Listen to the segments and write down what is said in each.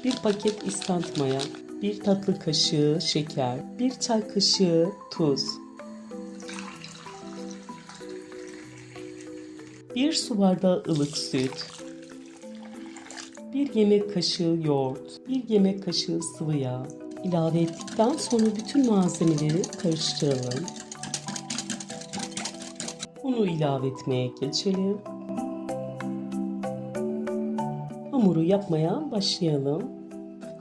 1 paket instant maya, 1 tatlı kaşığı şeker, 1 çay kaşığı tuz, 1 su bardağı ılık süt, 1 yemek kaşığı yoğurt, 1 yemek kaşığı sıvı yağ ilave ettikten sonra bütün malzemeleri karıştıralım. Unu ilave etmeye geçelim. Hamuru yapmaya başlayalım.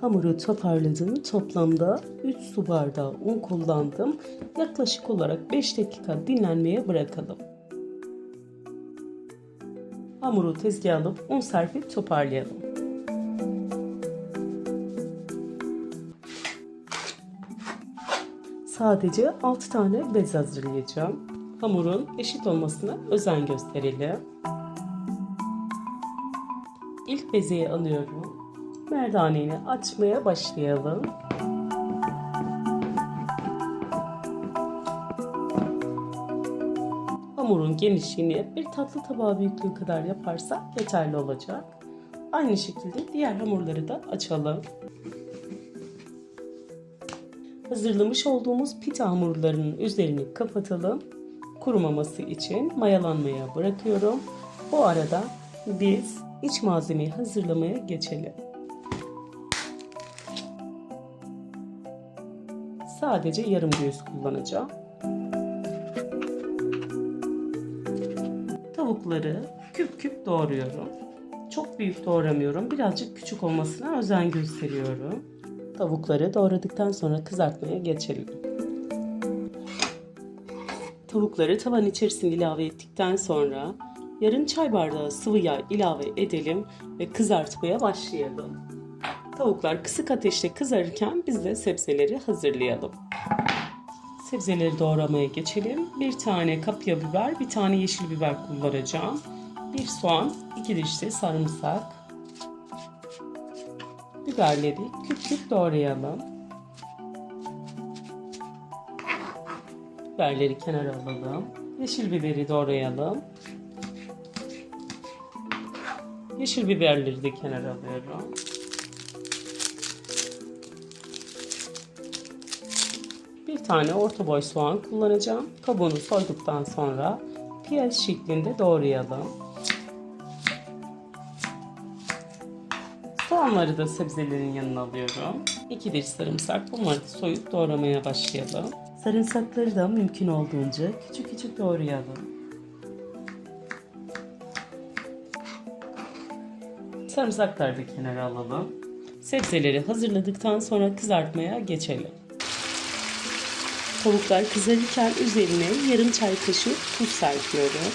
Hamuru toparladım. Toplamda 3 su bardağı un kullandım. Yaklaşık olarak 5 dakika dinlenmeye bırakalım. Hamuru tezgaha alıp un serpip toparlayalım. Sadece 6 tane bez hazırlayacağım. Hamurun eşit olmasına özen gösterelim. İlk bezeyi alıyorum. Merdaneyi açmaya başlayalım. Hamurun genişliğini bir tatlı tabağı büyüklüğü kadar yaparsak yeterli olacak. Aynı şekilde diğer hamurları da açalım. Hazırlamış olduğumuz pita hamurlarının üzerini kapatalım. Kurumaması için mayalanmaya bırakıyorum. Bu arada biz iç malzemeyi hazırlamaya geçelim. Sadece yarım göğüs kullanacağım. Tavukları küp küp doğruyorum. Çok büyük doğramıyorum. Birazcık küçük olmasına özen gösteriyorum. Tavukları doğradıktan sonra kızartmaya geçelim. Tavukları tavanın içerisine ilave ettikten sonra yarım çay bardağı sıvı yağ ilave edelim ve kızartmaya başlayalım. Tavuklar kısık ateşte kızarırken biz de sebzeleri hazırlayalım. Sebzeleri doğramaya geçelim. 1 tane kapya biber, 1 tane yeşil biber kullanacağım. 1 soğan, 2 diş de sarımsak. Biberleri küp küp doğrayalım. Biberleri kenara alalım. Yeşil biberi doğrayalım. Yeşil biberleri de kenara alıyorum. Bir tane orta boy soğan kullanacağım. Kabuğunu soyduktan sonra piyaz şeklinde doğrayalım. Soğanları da sebzelerin yanına alıyorum. 2 diş sarımsak. Bunları da soyup doğramaya başlayalım. Sarımsakları da mümkün olduğunca küçük küçük doğrayalım. Sarımsakları da kenara alalım. Sebzeleri hazırladıktan sonra kızartmaya geçelim. Tavuklar kızarırken üzerine yarım çay kaşığı tuz serpiyorum.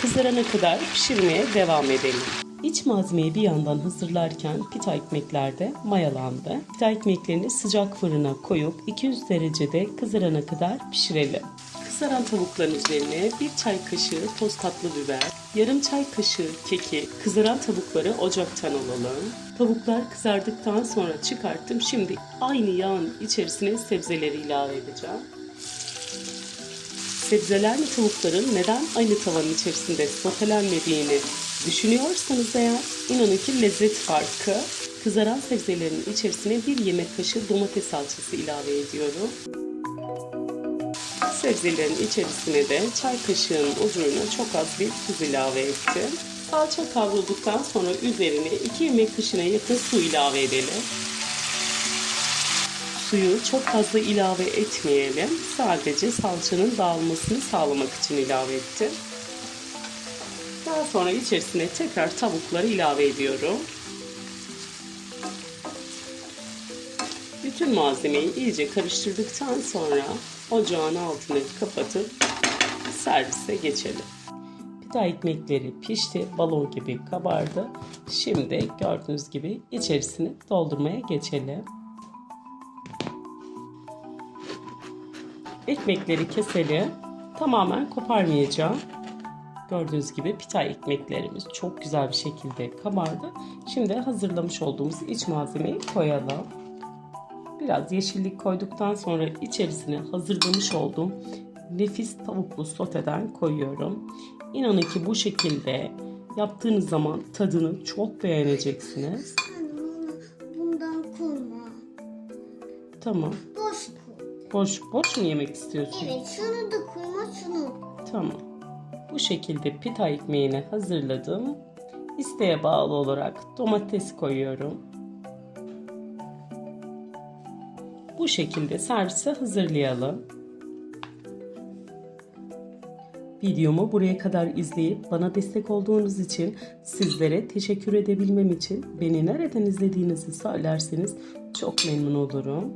Kızarana kadar pişirmeye devam edelim. İç malzemeyi bir yandan hazırlarken pita ekmekler de mayalandı. Pita ekmeklerini sıcak fırına koyup 200 derecede kızarana kadar pişirelim. Kızaran tavukların üzerine 1 çay kaşığı toz tatlı biber, yarım çay kaşığı kekik, kızaran tavukları ocaktan alalım. Tavuklar kızardıktan sonra çıkarttım. Şimdi aynı yağın içerisine sebzeleri ilave edeceğim. Sebzelerle tavukların neden aynı tavanın içerisinde sotelenmediğini düşünüyorsanız eğer, inanın ki lezzet farkı. Kızaran sebzelerin içerisine 1 yemek kaşığı domates salçası ilave ediyorum. Sebzelerin içerisine de çay kaşığının ucuna çok az bir tuz ilave ettim. Salça kavrulduktan sonra üzerine 2 yemek kaşığına yakın su ilave edelim. Suyu çok fazla ilave etmeyelim. Sadece salçanın dağılmasını sağlamak için ilave ettim. Daha sonra içerisine tekrar tavukları ilave ediyorum. Bütün malzemeyi iyice karıştırdıktan sonra ocağın altını kapatıp servise geçelim. Pita ekmekleri pişti, balon gibi kabardı. Şimdi gördüğünüz gibi içerisini doldurmaya geçelim. Ekmekleri keselim. Tamamen koparmayacağım. Gördüğünüz gibi pita ekmeklerimiz çok güzel bir şekilde kabardı. Şimdi hazırlamış olduğumuz iç malzemeyi koyalım. Biraz yeşillik koyduktan sonra içerisine hazırlamış olduğum nefis tavuklu soteden koyuyorum. İnanın ki bu şekilde yaptığınız zaman tadını çok beğeneceksiniz. Tamam. Boş koy. Boş mu yemek istiyorsun? Evet, şunu da koyma, şunu. Tamam. Bu şekilde pita ekmeğini hazırladım. İsteğe bağlı olarak domates koyuyorum. Bu şekilde servise hazırlayalım. Videomu buraya kadar izleyip bana destek olduğunuz için sizlere teşekkür edebilmem için beni nereden izlediğinizi söylerseniz çok memnun olurum.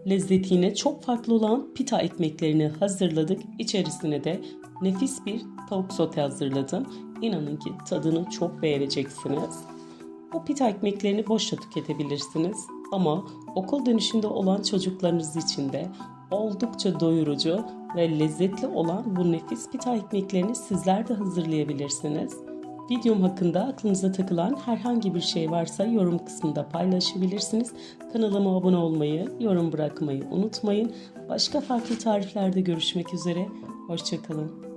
Lezzeti yine çok farklı olan pita ekmeklerini hazırladık. İçerisine de nefis bir tavuk sote hazırladım. İnanın ki tadını çok beğeneceksiniz. Bu pita ekmeklerini boşça tüketebilirsiniz. Ama okul dönüşünde olan çocuklarınız için de oldukça doyurucu ve lezzetli olan bu nefis pita ekmeklerini sizler de hazırlayabilirsiniz. Videom hakkında aklınıza takılan herhangi bir şey varsa yorum kısmında paylaşabilirsiniz. Kanalıma abone olmayı, yorum bırakmayı unutmayın. Başka farklı tariflerde görüşmek üzere. Hoşça kalın.